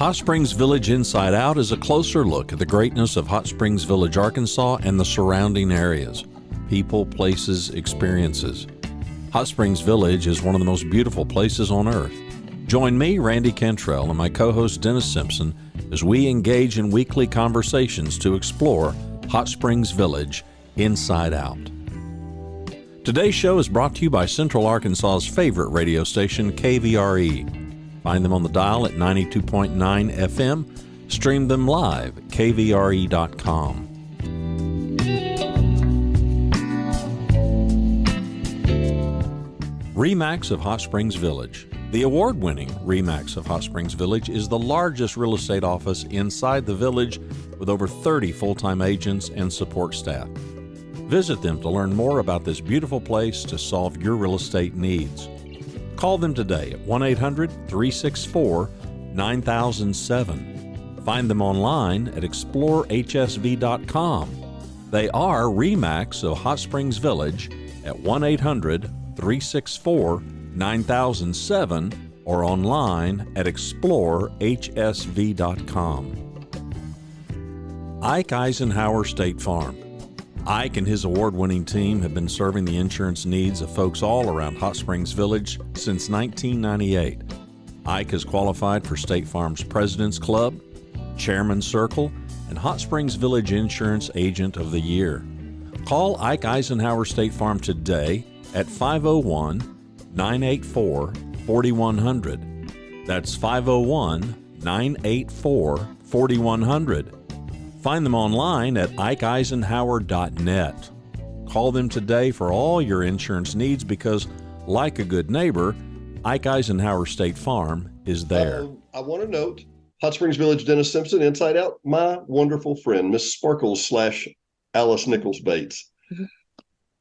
Hot Springs Village Inside Out is a closer look at the greatness of Hot Springs Village, Arkansas and the surrounding areas. People, places, experiences. Hot Springs Village is one of the most beautiful places on earth. Join me, Randy Cantrell, and my co-host Dennis Simpson as we engage in weekly conversations to explore Hot Springs Village Inside Out. Today's show is brought to you by Central Arkansas's favorite radio station, KVRE. Find them on the dial at 92.9 FM. Stream them live at kvre.com. RE/MAX of Hot Springs Village. The award-winning RE/MAX of Hot Springs Village is the largest real estate office inside the village with over 30 full-time agents and support staff. Visit them to learn more about this beautiful place to solve your real estate needs. Call them today at 1-800-364-9007. Find them online at explorehsv.com. They are RE/MAX of Hot Springs Village at 1-800-364-9007 or online at explorehsv.com. Ike Eisenhower State Farm. Ike and his award-winning team have been serving the insurance needs of folks all around Hot Springs Village since 1998. Ike has qualified for State Farm's President's Club, Chairman's Circle, and Hot Springs Village Insurance Agent of the Year. Call Ike Eisenhower State Farm today at 501-984-4100. That's 501-984-4100. Find them online at ikeeisenhower.net. Call them today for all your insurance needs because, like a good neighbor, Ike Eisenhower State Farm is there. I want to note, Hot Springs Village, Dennis Simpson, Inside Out, my wonderful friend, Miss Sparkles / Alice Nichols Bates.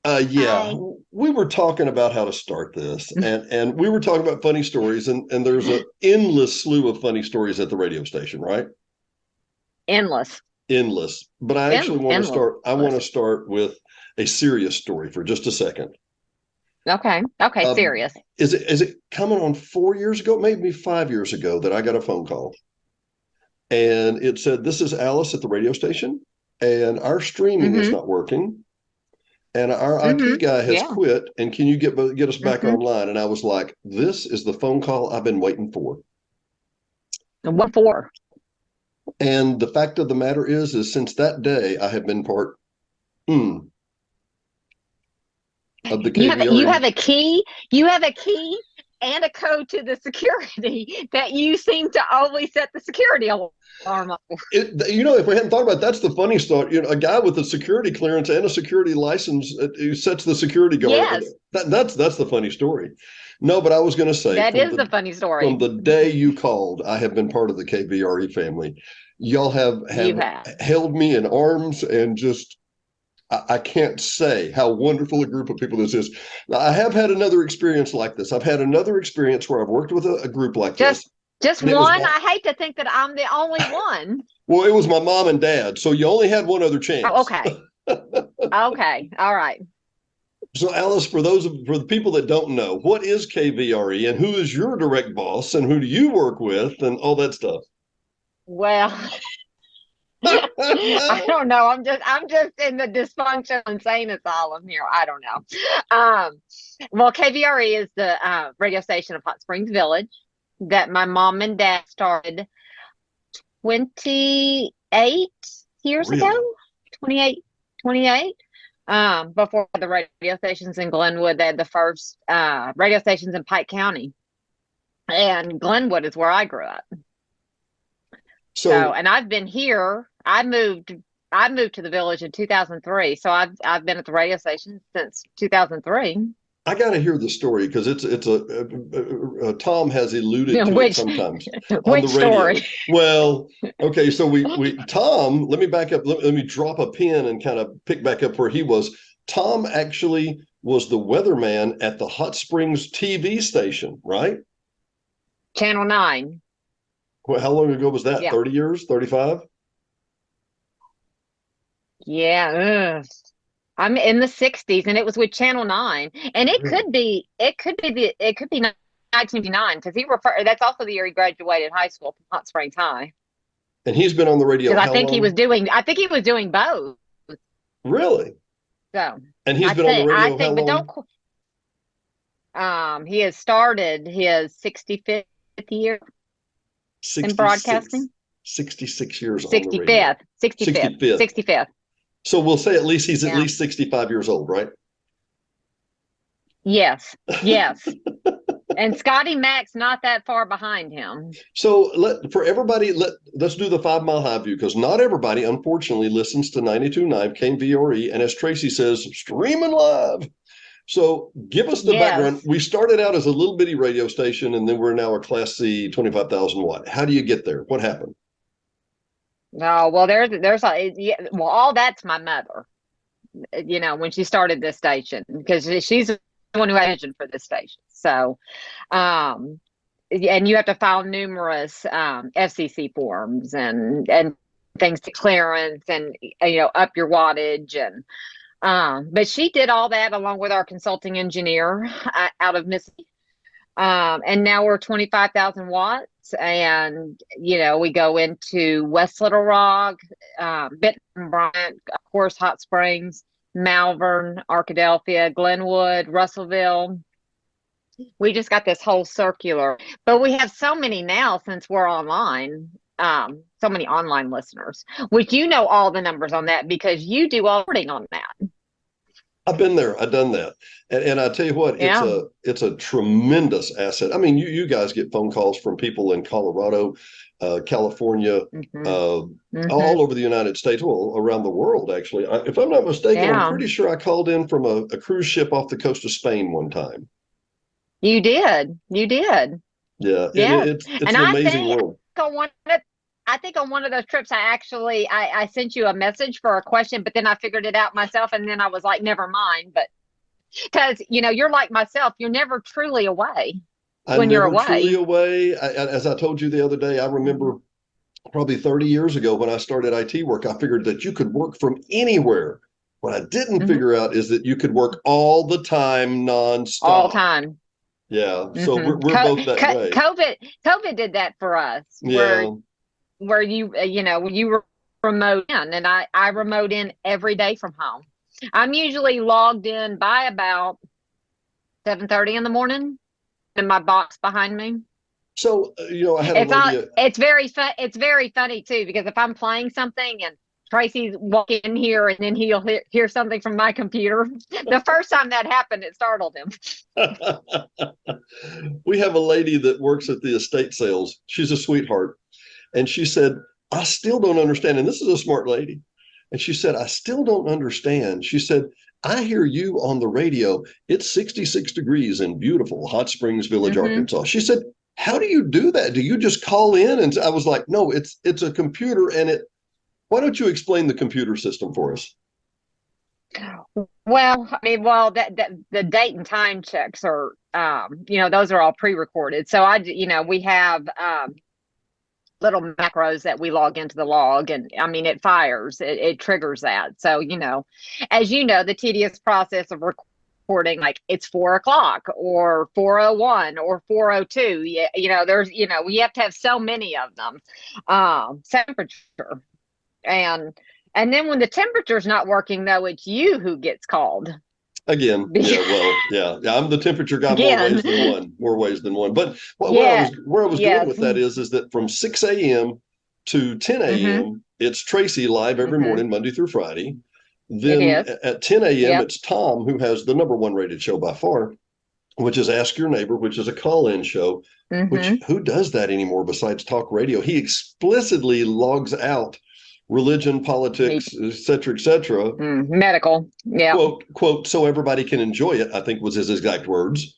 Hi. We were talking about how to start this, and we were talking about funny stories, and there's an endless slew of funny stories at the radio station, right? Endless. But I actually want to start. I want to start with a serious story for just a second. Okay. Serious. Is it coming on 4 years ago, maybe 5 years ago, that I got a phone call, and it said, "This is Alice at the radio station, and our streaming is not working, and our IT guy has quit, and can you get us back online?" And I was like, "This is the phone call I've been waiting for." What for? And the fact of the matter is since that day, I have been part of the KVRE. You have a key. You have a key and a code to the security that you seem to always set the security alarm up. If we hadn't thought about it, that's the funny story. A guy with a security clearance and a security license who sets the security guard. Yes. That's the funny story. No, but I was going to say that is the funny story. From the day you called, I have been part of the KVRE family. Y'all have held me in arms, and just I can't say how wonderful a group of people this is. Now, I have had another experience like this. I've had another experience where I've worked with a group like this. Just one? I hate to think that I'm the only one. Well, it was my mom and dad, so you only had one other chance. Oh, okay. Okay. All right. So, Alice, for the people that don't know, what is KVRE, and who is your direct boss, and who do you work with, and all that stuff? Well, I don't know. I'm just in the dysfunction insane asylum here. I don't know. Well, KVRE is the radio station of Hot Springs Village that my mom and dad started 28 years ago. 28. Before the radio stations in Glenwood, they had the first radio stations in Pike County, and Glenwood is where I grew up. So, and I've been here. I moved to the village in 2003. So I've been at the radio station since 2003. I got to hear the story because it's Tom has alluded to it sometimes on which the radio. Story? Well, okay, so Tom, let me back up. Let me drop a pin and kind of pick back up where he was. Tom actually was the weatherman at the Hot Springs TV station, right? Channel 9. Well, how long ago was that? Yeah. 30 years? 35? Yeah. I'm in the 60s, and it was with Channel 9, and it could be 1959, because that's also the year he graduated high school from Hot Springs High. And he's been on the radio Because how long? I think he was doing both. Really? So. And he's been on the radio how long? But he has started his 65th year in broadcasting. 66 years on the radio. 65th. So we'll say at least he's at least 65 years old, right? Yes. And Scotty Mack's not that far behind him. So let's do the 5 Mile High view, because not everybody, unfortunately, listens to 92.9 KVRE, and as Tracy says, streaming live. So give us the background. We started out as a little bitty radio station, and then we're now a Class C 25,000 watt. How do you get there? What happened? Oh, well, all that's my mother. When she started this station, because she's the one who had vision for this station. So, and you have to file numerous FCC forms and things to clearance and up your wattage and. But she did all that along with our consulting engineer out of Mississippi. And now we're 25,000 watts. And, we go into West Little Rock, Benton Bryant, of course, Hot Springs, Malvern, Arkadelphia, Glenwood, Russellville. We just got this whole circular. But we have so many now since we're online. So many online listeners, which all the numbers on that because you do all reporting on that. I've been there. I've done that. And I tell you what, it's a tremendous asset. I mean, you guys get phone calls from people in Colorado, California, all over the United States, well, around the world, actually. If I'm not mistaken, I'm pretty sure I called in from a cruise ship off the coast of Spain one time. You did. Yeah. It's an amazing world. I think on one of those trips, I sent you a message for a question, but then I figured it out myself. And then I was like, never mind. But because, you're like myself, you're never truly away when you're away. Truly away. As I told you the other day, I remember probably 30 years ago when I started IT work, I figured that you could work from anywhere. What I didn't figure out is that you could work all the time, nonstop. All time. Yeah. So we're both that way. COVID did that for us. Yeah. Where you were remote in, and I remote in every day from home. I'm usually logged in by about 7:30 in the morning in my box behind me. So, I had a lady. It's very funny too, because if I'm playing something and Tracy's walking in here and then he'll hear something from my computer. The first time that happened, it startled him. We have a lady that works at the estate sales. She's a sweetheart. And she said, I still don't understand. And this is a smart lady. And she said, I still don't understand. She said, I hear you on the radio. It's 66 degrees in beautiful Hot Springs Village, Arkansas. She said, how do you do that? Do you just call in? And I was like, no, it's a computer. And why don't you explain the computer system for us? Well, the date and time checks are, those are all pre-recorded. So we have, little macros that we log into the log, and it fires, it triggers that. So, as the tedious process of recording, like it's 4:00 or 4:01 or 4:02, there's, we have to have so many of them. Temperature. And then when the temperature's not working, though, it's you who gets called. Again, yeah, I'm the temperature guy more ways than one. But where I was going with that is that from 6 a.m. to 10 a.m., it's Tracy live every morning, Monday through Friday. Then at 10 a.m., it's Tom, who has the #1 rated show by far, which is Ask Your Neighbor, which is a call-in show, which who does that anymore besides talk radio? He explicitly logs out religion, politics, et cetera, medical, quote, so everybody can enjoy it, I think was his exact words.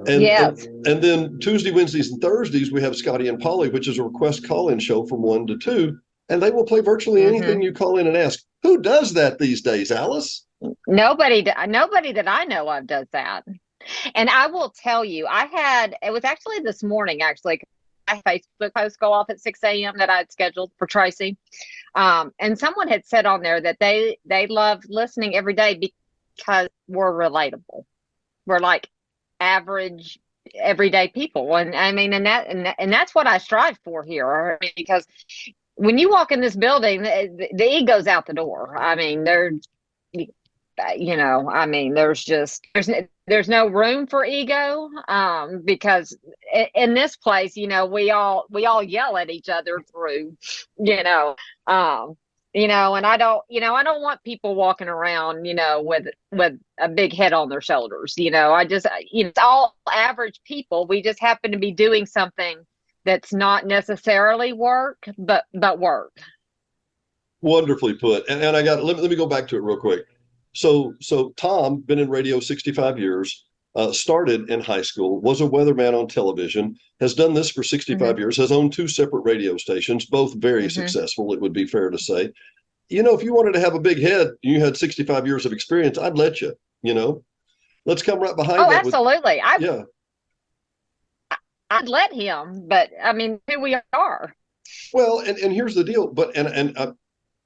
And then Tuesday, Wednesdays, and Thursdays, we have Scotty and Polly, which is a request call-in show from 1 to 2, and they will play virtually anything you call in and ask. Who does that these days, Alice? Nobody that I know of does that. And I will tell you, it was actually this morning, a Facebook post go off at 6 a.m. that I had scheduled for Tracy. And someone had said on there that they love listening every day because we're relatable. We're like average everyday people. And I mean, and that's what I strive for here. I mean, because when you walk in this building, the ego's out the door. I mean, I mean, there's no room for ego, because in this place, we all yell at each other through, you know, um, and I don't want people walking around, with a big head on their shoulders. It's all average people. We just happen to be doing something that's not necessarily work, but work. Wonderfully put. And let me go back to it real quick. So Tom, been in radio 65 years, started in high school, was a weatherman on television, has done this for 65 years, has owned 2 separate radio stations, both very successful, it would be fair to say. If you wanted to have a big head, you had 65 years of experience, I'd let you, let's come right behind that. Absolutely. Yeah. I'd let him, but I mean, here we are. Well, and here's the deal, but,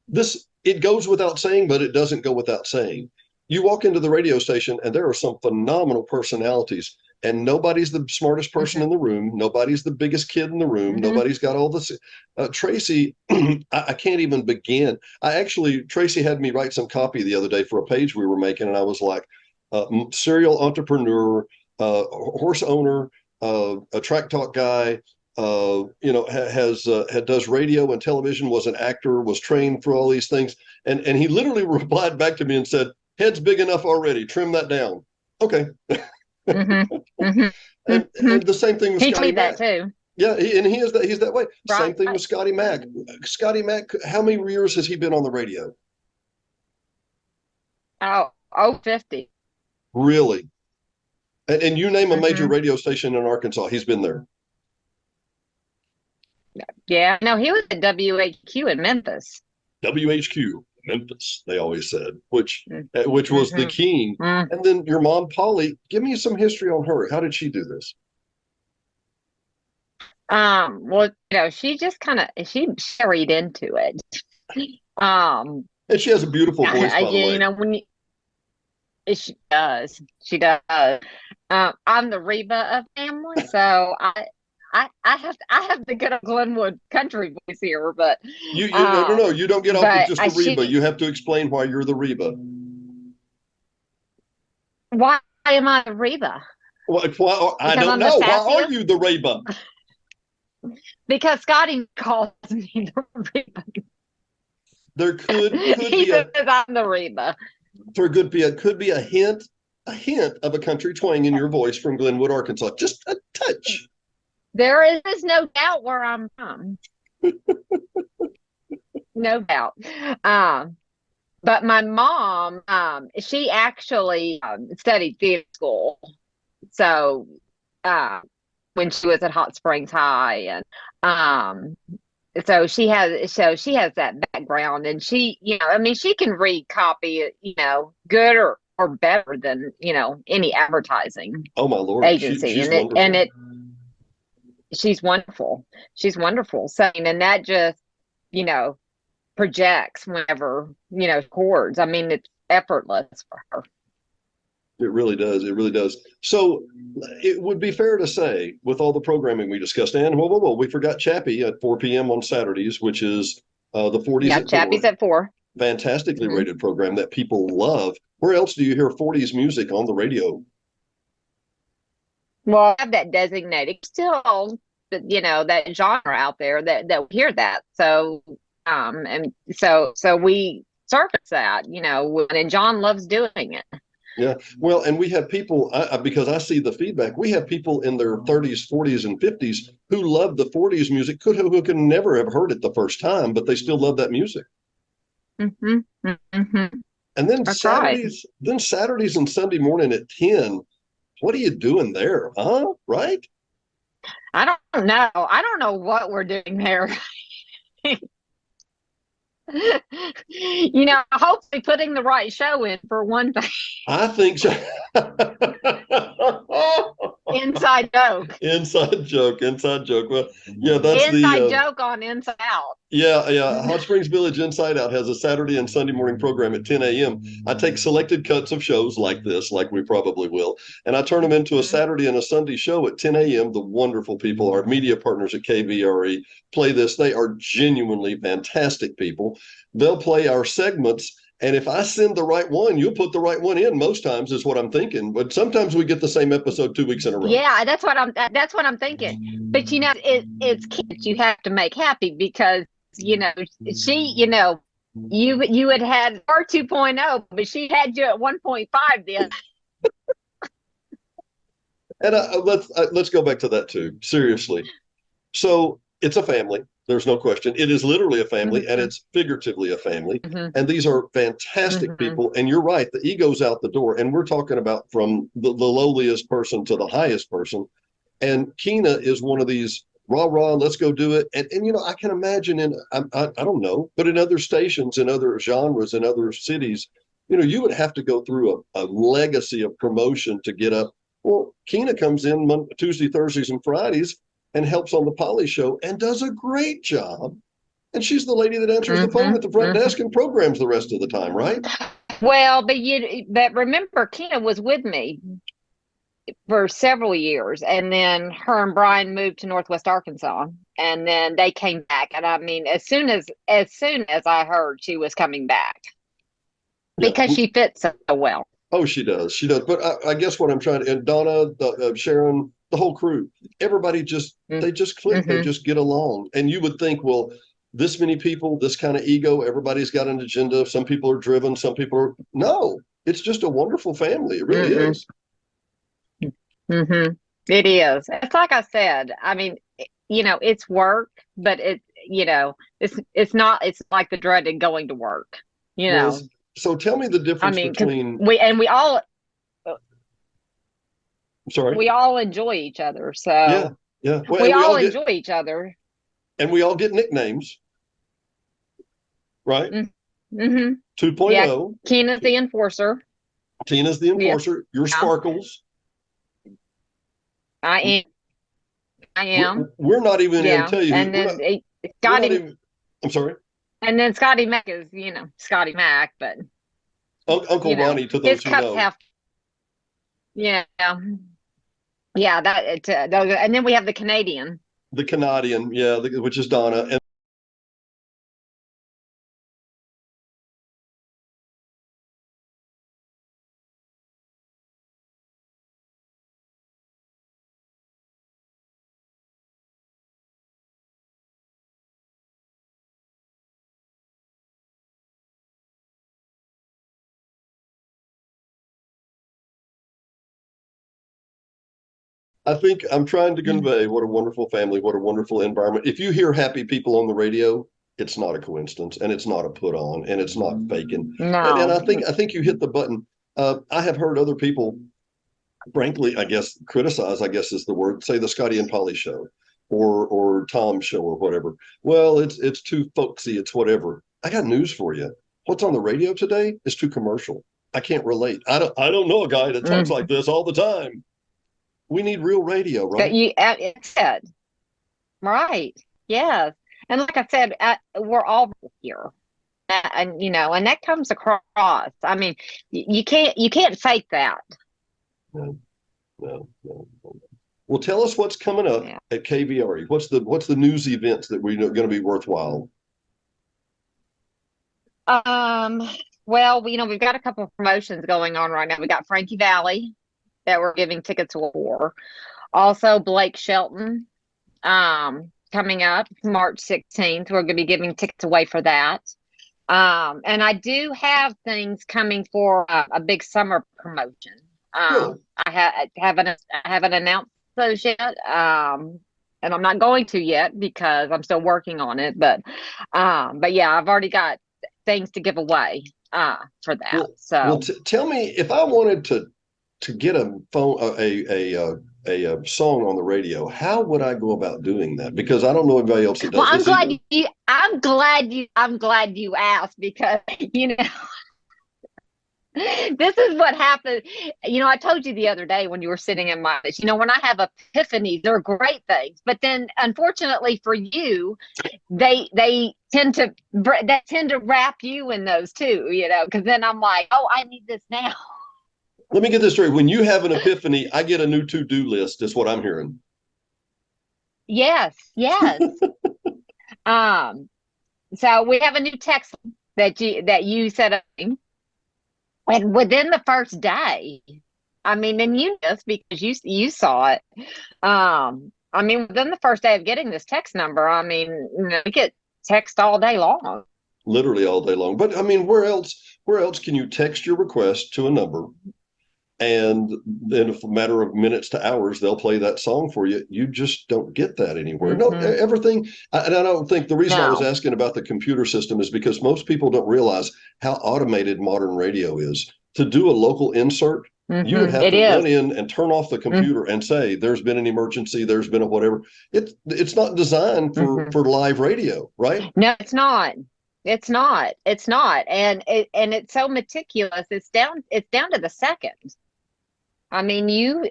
this, it goes without saying, but it doesn't go without saying. You walk into the radio station and there are some phenomenal personalities, and nobody's the smartest person in the room. Nobody's the biggest kid in the room. Nobody's got all this. Tracy, I can't even begin. Tracy had me write some copy the other day for a page we were making, and I was like, serial entrepreneur, horse owner, a track talk guy, does radio and television, was an actor, was trained for all these things. And he literally replied back to me and said, head's big enough already, trim that down. Okay. And the same thing with Scotty Mack. That too. Yeah, he's that way. Right. Same thing with Scotty Mack. Scotty Mack, how many years has he been on the radio? 50. Really? And you name a major radio station in Arkansas, he's been there. Yeah, no, he was at WHQ in Memphis. WHQ, Memphis, they always said, which was the king. And then your mom, Polly, give me some history on her. How did she do this? Well, she just she married into it. And she has a beautiful voice, by the way. She does. I'm the Reba of family, so I have the good old Glenwood country voice here, but no, you don't get off with just the Reba. You have to explain why you're the Reba. Why am I the Reba? I don't know. Why are you the Reba? Because Scotty calls me the Reba. There could he be says I'm the Reba. There could be a hint of a country twang in your voice from Glenwood, Arkansas. Just a touch. There is no doubt where I'm from. No doubt. But my mom, she actually studied theater school. So when she was at Hot Springs High, and so she has that background, and she, she can read copy, good or better than, any advertising. Oh my Lord. Agency. She's wonderful. She's wonderful. So, and that just, projects whenever, chords. I mean, it's effortless for her. It really does. It really does. So it would be fair to say, with all the programming we discussed, and we forgot Chappie at 4 p.m. on Saturdays, which is the 40s. Yeah, Chappie's at 4. Fantastically rated program that people love. Where else do you hear 40s music on the radio? Well, I have that designated. Still, that genre out there that hear that. So, and so we surface that, and John loves doing it. Yeah. Well, and we have people, because I see the feedback, we have people in their 30s, 40s, and 50s who love the 40s music, who could never have heard it the first time, but they still love that music. Mm-hmm. Mm-hmm. And then That's Saturdays, right. Saturdays and Sunday morning at 10, what are you doing there? Huh? Right? I don't know. I don't know what we're doing there. Hopefully putting the right show in for one thing. I think so. Inside joke. Inside joke. Well, yeah, that's inside joke on Inside Out. Yeah. Hot Springs Village Inside Out has a Saturday and Sunday morning program at 10 a.m. I take selected cuts of shows like this, like we probably will, and I turn them into a Saturday and a Sunday show at 10 a.m. The wonderful people, our media partners at KVRE, play this. They are genuinely fantastic people. They'll play our segments. And if I send the right one, you'll put the right one in most times is what I'm thinking. But sometimes we get the same episode 2 weeks in a row. Yeah, that's what I'm thinking. But it's kids you have to make happy because you had her 2.0, but she had you at 1.5 then. And let's go back to that too. Seriously. So it's a family. There's no question. It is literally a family, and it's figuratively a family. And these are fantastic people. And you're right, the ego's out the door. And we're talking about from the lowliest person to the highest person. And Keena is one of these rah, let's go do it. And I can imagine I don't know, but in other stations, in other genres, in other cities, you would have to go through a legacy of promotion to get up. Well, Keena comes in Tuesday, Thursdays, and Fridays and helps on the Polly Show and does a great job. And she's the lady that answers the phone at the front desk and programs the rest of the time, right? Well, but remember, Keena was with me for several years, and then her and Brian moved to Northwest Arkansas, and then they came back. And I mean, as soon as I heard she was coming back, because she fits so well. Oh, she does. But I guess what I'm trying to, and Donna, Sharon, the whole crew, everybody they just click, they just get along. And you would think, well, this many people, this kind of ego, everybody's got an agenda. Some people are driven, some people are, no, it's just a wonderful family. It really is. It is. It's like I said, I mean, it's work, but it's like the dreaded going to work, Well, so tell me the difference between we all I'm sorry. We all enjoy each other. So yeah. Well, we all enjoy each other. And we all get nicknames. Right? 2.0. Yeah. Keena's the enforcer. Tina's the enforcer. You're Sparkles. I am. We're not even going to tell you. And then Scotty. I'm sorry. And then Scotty Mac is, Scotty Mac, but Uncle Ronnie to those who know. Yeah, that. And then we have the Canadian. The Canadian, which is Donna. And I think I'm trying to convey what a wonderful family, what a wonderful environment. If you hear happy people on the radio, it's not a coincidence, and it's not a put on, and it's not faking. No. And I think you hit the button. I have heard other people, frankly, I guess criticize, I guess is the word, say the Scotty and Polly show or Tom's show or whatever. Well, it's too folksy, it's whatever. I got news for you. What's on the radio today is too commercial. I can't relate. I don't know a guy that talks like this all the time. We need real radio, right? It said, right? Yes, and like I said, we're all here, and and that comes across. I mean, you can't fake that. No. Well, tell us what's coming up at KVRE. What's the news events that we're going to be worthwhile? Well, we've got a couple of promotions going on right now. We got Frankie Valli that we're giving tickets for. Also, Blake Shelton coming up March 16th. We're going to be giving tickets away for that. And I do have things coming for a big summer promotion. I haven't announced those yet. And I'm not going to yet because I'm still working on it. But yeah, I've already got things to give away for that. Tell me, if I wanted to get a phone a song on the radio, how would I go about doing that? Because I don't know anybody else that does. Well, I'm glad you asked, because This is what happened. I told you the other day when you were sitting in my office, when I have epiphanies, they're great things. But then, unfortunately for you, they tend to wrap you in those too, because then I'm like, oh, I need this now. Let me get this straight. When you have an epiphany, I get a new to-do list, is what I'm hearing. Yes. So we have a new text that you set up. And within the first day, and you just because you saw it. Within the first day of getting this text number, we get text all day long. Literally all day long. But where else can you text your request to a number, and then in a matter of minutes to hours, they'll play that song for you? You just don't get that anywhere. Mm-hmm. No, everything. And I don't think the reason I was asking about the computer system is because most people don't realize how automated modern radio is. To do a local insert, you would have to run in and turn off the computer and say, there's been an emergency, there's been a whatever. It's not designed for live radio, right? No, it's not. It's not. And it's so meticulous. It's down to the second. You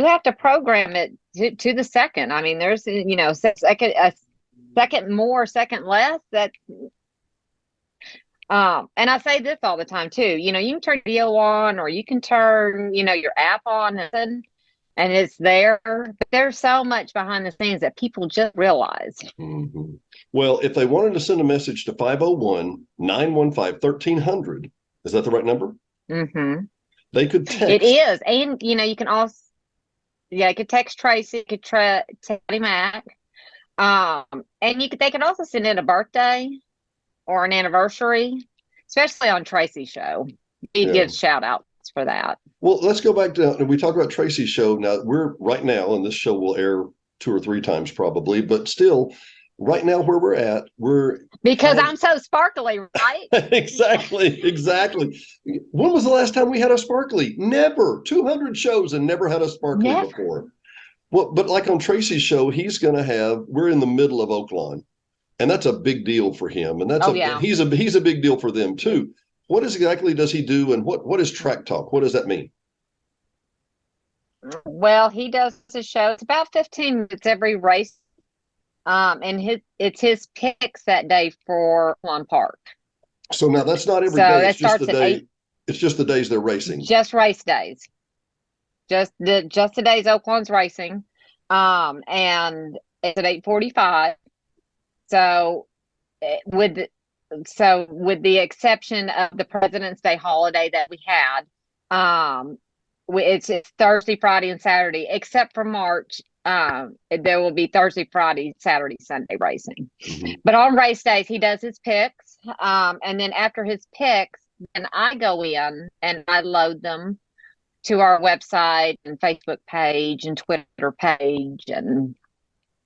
have to program it to the second. There's a second more, second less. That and I say this all the time too. You can turn video on, or you can turn your app on, and it's there. But there's so much behind the scenes that people just realize. Mm-hmm. Well, if they wanted to send a message to 501-915-1300, is that the right number? Mm-hmm. They could text. It is. And, you can also, you could text Tracy, you could text Mac. And they can also send in a birthday or an anniversary, especially on Tracy's show. He gives shout outs for that. Well, let's go back to, we talk about Tracy's show. Now, we're right now, and this show will air 2 or 3 times probably, but still, right now where we're at, because I'm so sparkly, right? Exactly. When was the last time we had a sparkly? Never. 200 shows and never had a sparkly before. Well, but like on Tracy's show, we're in the middle of Oaklawn, and that's a big deal for him, and he's a big deal for them too. What exactly does he do, and what is Track Talk? What does that mean? Well, he does a show. It's about 15 minutes every race. And it's his picks that day for Lawn Park. So now that's not every day. It's just the day. It's just the days they're racing. Just race days. Just the days Oaklawn's racing. And it's at 8:45. So with the exception of the President's Day holiday that we had, it's Thursday, Friday, and Saturday, except for March. There will be Thursday, Friday, Saturday, Sunday racing. Mm-hmm. But on race days, he does his picks. And then after his picks, then I go in and I load them to our website and Facebook page and Twitter page and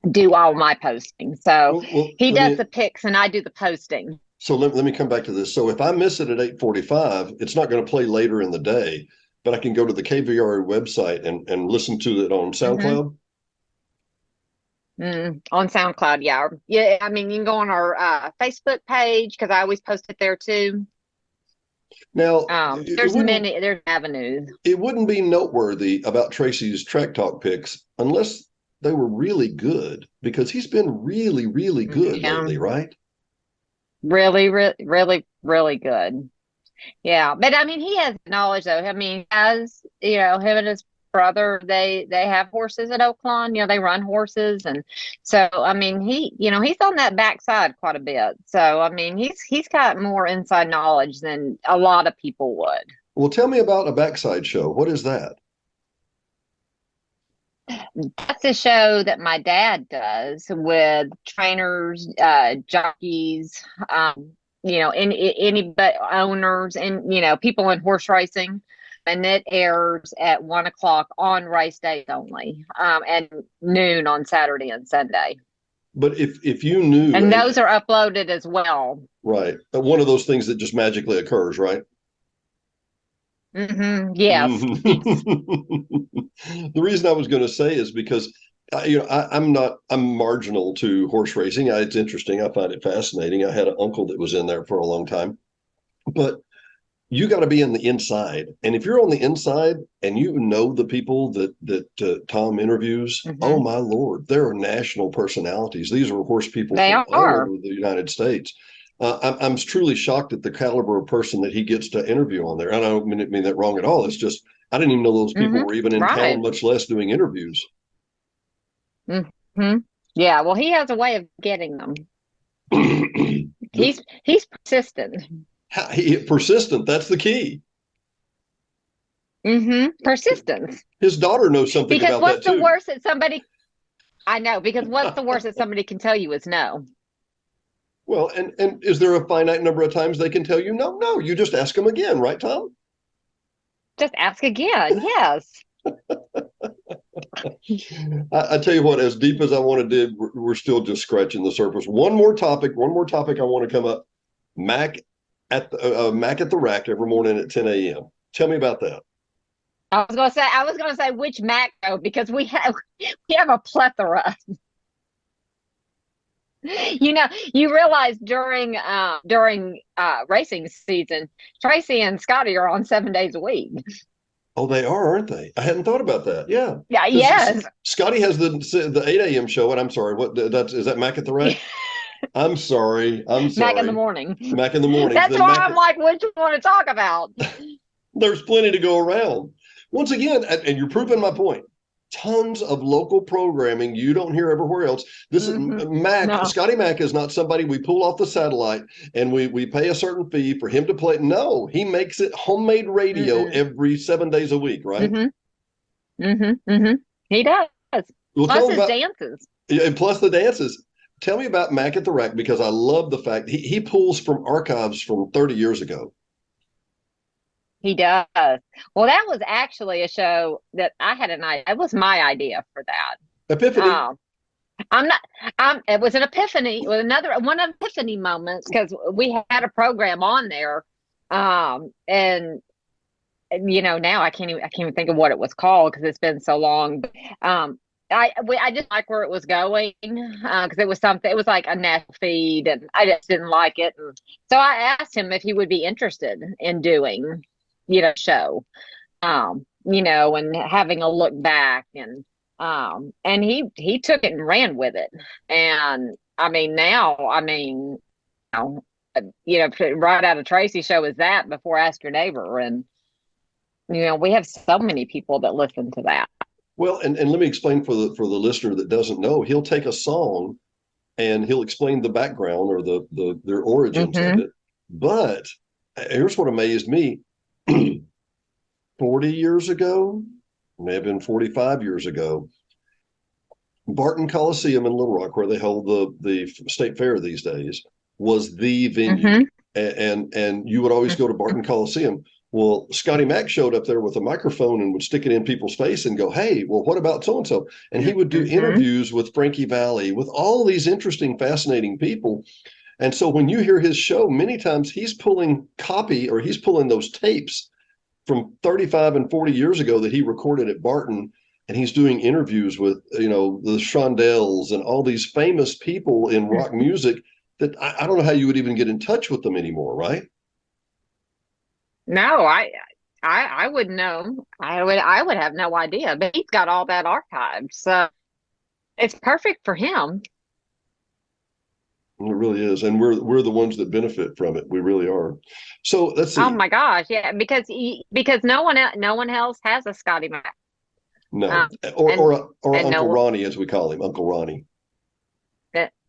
do all my posting. So he does the picks and I do the posting. So let me come back to this. So if I miss it at 8:45, it's not going to play later in the day, but I can go to the KVRE website and listen to it on SoundCloud. On SoundCloud, yeah. You can go on our Facebook page because I always post it there too. Now, there's avenues. It wouldn't be noteworthy about Tracy's Track Talk picks unless they were really good, because he's been really, really good lately, right? Really, really, really good. Yeah, but he has knowledge though. As him and his brother, they have horses at Oaklawn. They run horses, and so he's on that backside quite a bit. So he's got more inside knowledge than a lot of people would. Well, tell me about a backside show. What is that? That's a show that my dad does with trainers, jockeys, any but owners and people in horse racing. And it airs at 1:00 on race days only, and noon on Saturday and Sunday. But if you knew, and those are uploaded as well, right? One of those things that just magically occurs, right? Mm-hmm. Yes. The reason I was going to say is because I'm marginal to horse racing. It's interesting. I find it fascinating. I had an uncle that was in there for a long time, but you got to be in the inside. And if you're on the inside and you know the people that Tom interviews, oh my Lord, there are national personalities. These are, of course, people from all over the United States. I'm truly shocked at the caliber of person that he gets to interview on there. And I don't mean that wrong at all. It's just, I didn't even know those people were even in town, much less doing interviews. Yeah, well, he has a way of getting them. He's persistent. Persistent, that's the key. Persistence. His daughter knows something because about that too. Because what's the worst that somebody... I know, because what's the worst that somebody can tell you is no. Well, and is there a finite number of times they can tell you no? No, you just ask them again, right, Tom? Just ask again, yes. I tell you what, as deep as I want to dig, we're still just scratching the surface. One more topic I want to come up. Mac at the Rack every morning at 10 a.m. Tell me about that. I was gonna say which Mac though, because we have a plethora. You realize during racing season, Tracy and Scotty are on 7 days a week. Oh, they are, aren't they? I hadn't thought about that. Yeah. Yeah. Yes. Scotty has the 8 a.m. show, and I'm sorry. Is that Mac at the Rack? I'm sorry. Mac in the morning. Mac in the morning. That's why I'm like, what do you want to talk about? There's plenty to go around. Once again, and you're proving my point. Tons of local programming you don't hear everywhere else. This is Mac. No. Scotty Mac is not somebody we pull off the satellite and we pay a certain fee for him to play. No, he makes it homemade radio every 7 days a week, right? He does. Well, plus his dances. And plus the dances. Tell me about Mac at the Rack, because I love the fact he pulls from archives from 30 years ago. He does. Well, that was actually a show that I had an idea. It was my idea for that. Epiphany. It was an epiphany. It was one of the epiphany moments, because we had a program on there. And now I can't even think of what it was called, because it's been so long. I just like where it was going, because it was like a national feed, and I just didn't like it. And so I asked him if he would be interested in doing, show, and having a look back, and he took it and ran with it. And right out of Tracy's show is that Before Ask Your Neighbor. And, we have so many people that listen to that. Well, and let me explain for the listener that doesn't know, he'll take a song and he'll explain the background or their origins of it. But here's what amazed me. 40 years ago, may have been 45 years ago, Barton Coliseum in Little Rock, where they hold the state fair these days, was the venue. And you would always go to Barton Coliseum. Well, Scotty Mac showed up there with a microphone and would stick it in people's face and go, hey, well, what about so-and-so? And he would do interviews with Frankie Valli, with all these interesting, fascinating people. And so when you hear his show, many times he's pulling those tapes from 35 and 40 years ago that he recorded at Barton, and he's doing interviews with, the Shondells and all these famous people in rock music that I don't know how you would even get in touch with them anymore, right? No, I wouldn't know. I would have no idea, but he's got all that archived, so it's perfect for him. It really is, and we're the ones that benefit from it. We really are. So let's see. Oh my gosh, yeah, because no one else has a Scotty Mac. No, or Uncle Ronnie, as we call him, Uncle Ronnie.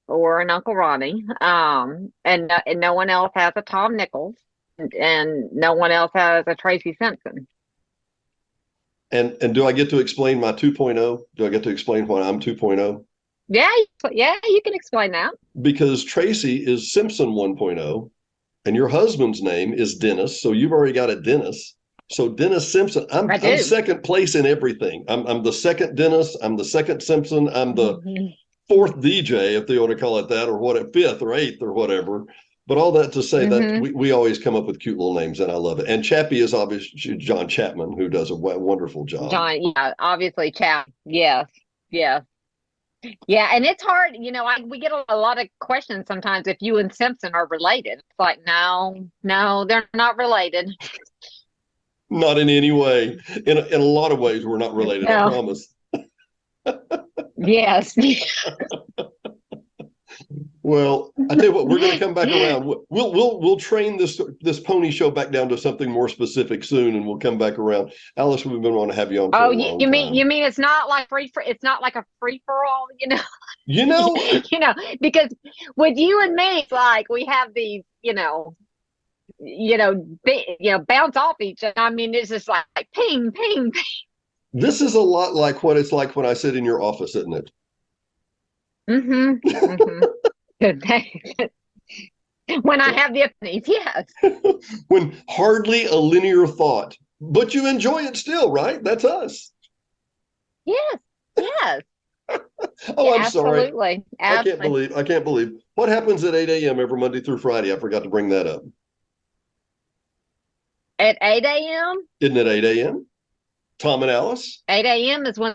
Or an Uncle Ronnie, and no one else has a Tom Nichols, and no one else has a Tracy Simpson. And do I get to explain my 2.0? Do I get to explain why I'm 2.0? Yeah, you can explain that. Because Tracy is Simpson 1.0, and your husband's name is Dennis, so you've already got a Dennis. So Dennis Simpson, I'm second place in everything. I'm the second Dennis. I'm the second Simpson. I'm the fourth DJ, if they want to call it that, or fifth or eighth or whatever. But all that to say that we always come up with cute little names, and I love it. And Chappie is obviously John Chapman, who does a wonderful job. John, yeah, obviously Chap. Yes. Yeah, and it's hard, we get a lot of questions sometimes if you and Simpson are related. It's like, no, they're not related. Not in any way. In a lot of ways, we're not related, I No. promise. Yes. Well, I tell you what, we're going to come back around. We'll train this pony show back down to something more specific soon, and we'll come back around. Alice, we've been wanting to have you on for a long time. You mean it's not like it's not like a free for all, You know, because with you and me, it's like we have these, bounce off each other. I mean, it's just like ping, ping, ping. This is a lot like what it's like when I sit in your office, isn't it? Mm-hmm. Mm-hmm. When I have the epiphanies, yes. When hardly a linear thought, but you enjoy it still, right? That's us. Yes, yes. Oh, Yeah, I'm sorry. absolutely. I can't believe. What happens at 8 a.m. every Monday through Friday? I forgot to bring that up. At 8 a.m.? Isn't it 8 a.m.? Tom and Alice? 8 a.m. is when,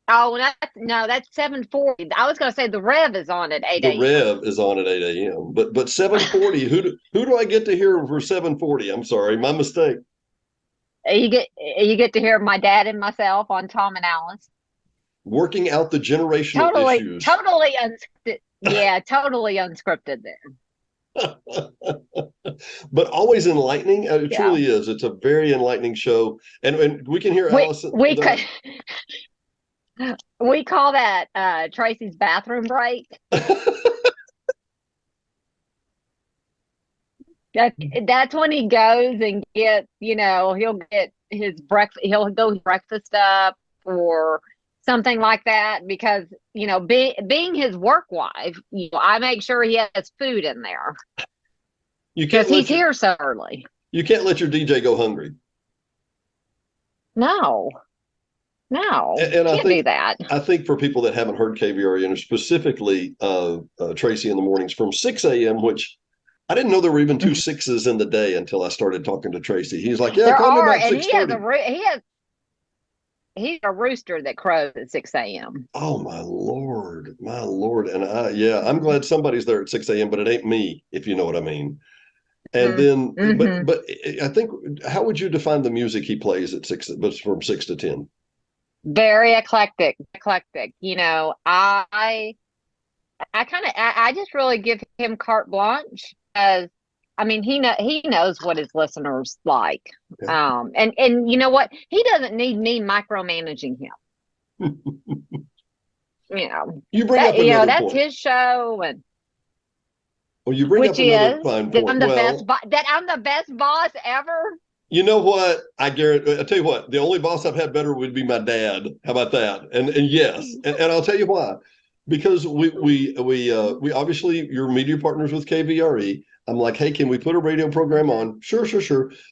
that's 7:40. I was going to say the Rev is on at 8 a.m. The Rev is on at 8 a.m. But 7:40, who do I get to hear for 7:40? I'm sorry, my mistake. You get to hear my dad and myself on Tom and Alice. Working out the generational issues. Totally unscripted. Yeah, totally unscripted there. But always enlightening. It truly is. It's a very enlightening show. And we can hear Alice. We call that Tracy's bathroom break. That's when he goes and gets, he'll get his breakfast. He'll go breakfast up or something like that because, being his work wife, I make sure he has food in there. Because he's here so early. You can't let your DJ go hungry. No. And I can't do that. I think for people that haven't heard KVRE, and specifically Tracy in the mornings from 6 a.m., which I didn't know there were even two sixes in the day until I started talking to Tracy. He's like, yeah, call me about 6:30. He's a rooster that crows at 6 a.m. Oh, my Lord. And I'm glad somebody's there at 6 a.m., but it ain't me, if you know what I mean. And then, but I think, how would you define the music he plays at 6, but from 6 to 10? Very eclectic. I just really give him carte blanche as, he knows what his listeners like. Yeah. And you know what? He doesn't need me micromanaging him. You bring up another that's point. his show, and you bring up another fine point. I'm the best boss ever. You know what? I tell you what, the only boss I've had better would be my dad. How about that? And yes, and I'll tell you why. Because we obviously, you're media partners with KVRE. I'm like, hey, can we put a radio program on? Sure.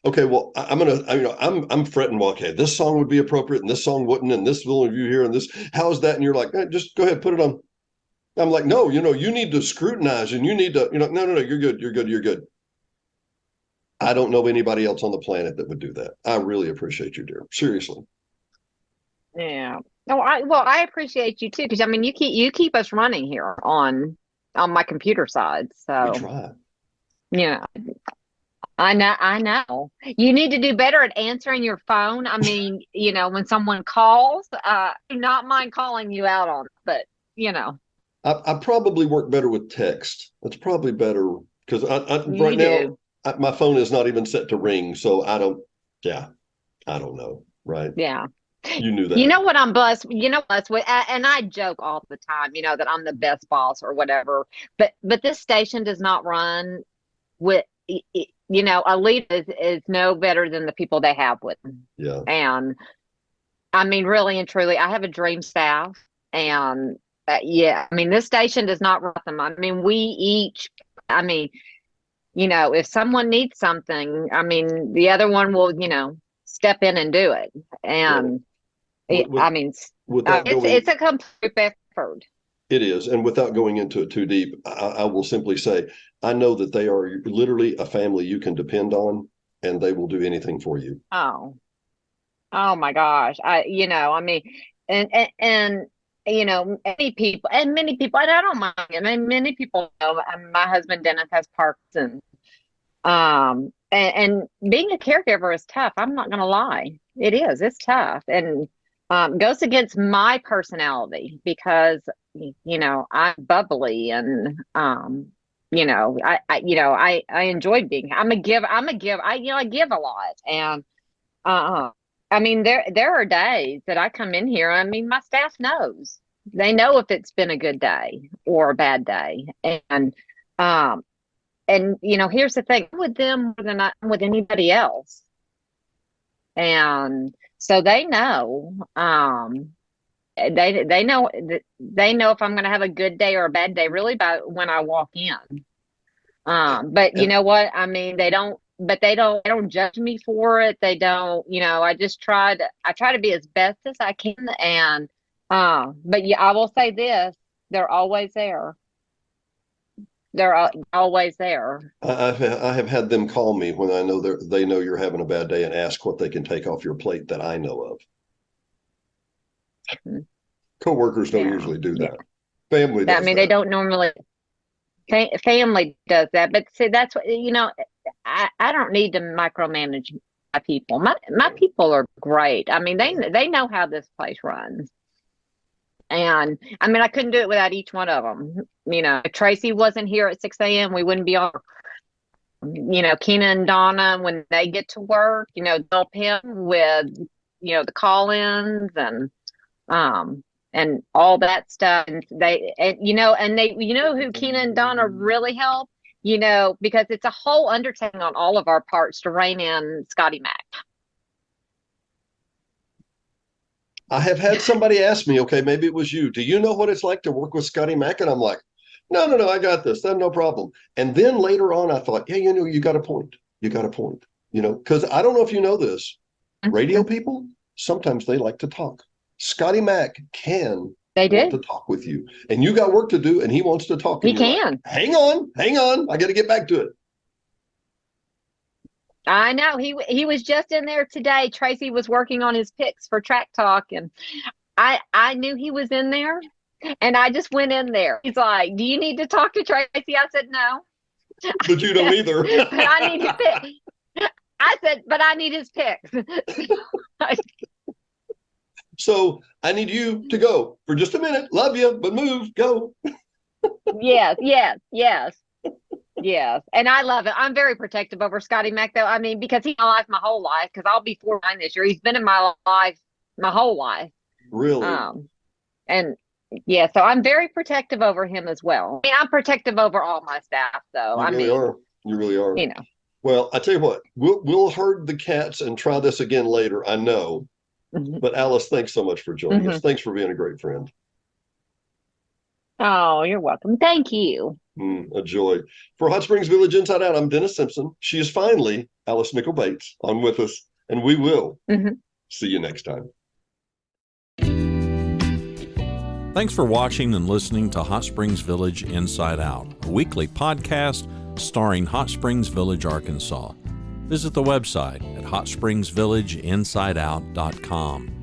Okay, well, I'm fretting. Well, okay, this song would be appropriate, and this song wouldn't, and this will review here, and this. How's that? And you're like, just go ahead, put it on. I'm like, no, you need to scrutinize, and you need to, no, you're good. I don't know anybody else on the planet that would do that. I really appreciate you, dear. Seriously. Yeah. No, I appreciate you too, because you keep us running here on my computer side. So we try. Yeah. I know. You need to do better at answering your phone. When someone calls, do not mind calling you out on it, but I probably work better with text. That's probably better because right now my phone is not even set to ring, so I don't know, right? Yeah. You knew that. You know what I'm blessed with, and I joke all the time, that I'm the best boss or whatever, but this station does not run with, a leader is no better than the people they have with them. Yeah. And really and truly, I have a dream staff, and this station does not run them. We each, if someone needs something, the other one will, step in and do it. And it's a complete effort. It is. And without going into it too deep, I will simply say, I know that they are literally a family you can depend on, and they will do anything for you. Oh my gosh. And many people, and I don't mind. I mean, many people know my husband Dennis has Parkinson's. And being a caregiver is tough. I'm not going to lie. It is. It's tough. And goes against my personality because, I'm bubbly and, I enjoy being, I give a lot. And, I mean, there are days that I come in here. I mean, my staff knows. They know if it's been a good day or a bad day. And here's the thing, I'm with them more than I'm with anybody else. And so they know, they know if I'm going to have a good day or a bad day really by when I walk in. But you know what? I mean, they don't judge me for it. They don't, I try to be as best as I can. And, but yeah, I will say this, they're always there. They're always there. I have had them call me when I know they know you're having a bad day and ask what they can take off your plate that I know of. Mm-hmm. Coworkers don't usually do that. Yeah. Family does they don't normally. Family does that, but see, that's what I don't need to micromanage my people. My people are great. I mean, they know how this place runs. And I mean, I couldn't do it without each one of them. If Tracy wasn't here at 6 a.m., we wouldn't be on. Keena and Donna, when they get to work, they'll help him with, the call-ins and all that stuff. And they who Keena and Donna really help, because it's a whole undertaking on all of our parts to rein in Scotty Mac. I have had somebody ask me, okay, maybe it was you. Do you know what it's like to work with Scotty Mac? And I'm like, no, I got this. That's no problem. And then later on, I thought, yeah, you got a point. You got a point. Because I don't know if you know this. Radio people, sometimes they like to talk. Scotty Mac want to talk with you. And you got work to do, and he wants to talk. He can. Like, hang on. I got to get back to it. I know he was just in there today. Tracy was working on his picks for Track Talk, and I knew he was in there, and I just went in there. He's like, "Do you need to talk to Tracy?" I said, "No." But you don't either. But I need his picks. I said, "But I need his picks." So I need you to go for just a minute. Love you, but move, go. Yes. Yes, and I love it. I'm very protective over Scotty Mac, though. I mean, because he's in my life my whole life, because I'll be 49 this year. He's been in my life my whole life. Really? And yeah, so I'm very protective over him as well. I mean, I'm protective over all my staff, though. You really are. Well, I tell you what, we'll herd the cats and try this again later, I know. Mm-hmm. But Alice, thanks so much for joining us. Thanks for being a great friend. Oh, you're welcome. Thank you. A joy. For Hot Springs Village Inside Out, I'm Dennis Simpson. She is finally Alice Nickel-Bates on with us, and we will see you next time. Thanks for watching and listening to Hot Springs Village Inside Out, a weekly podcast starring Hot Springs Village, Arkansas. Visit the website at hotspringsvillageinsideout.com.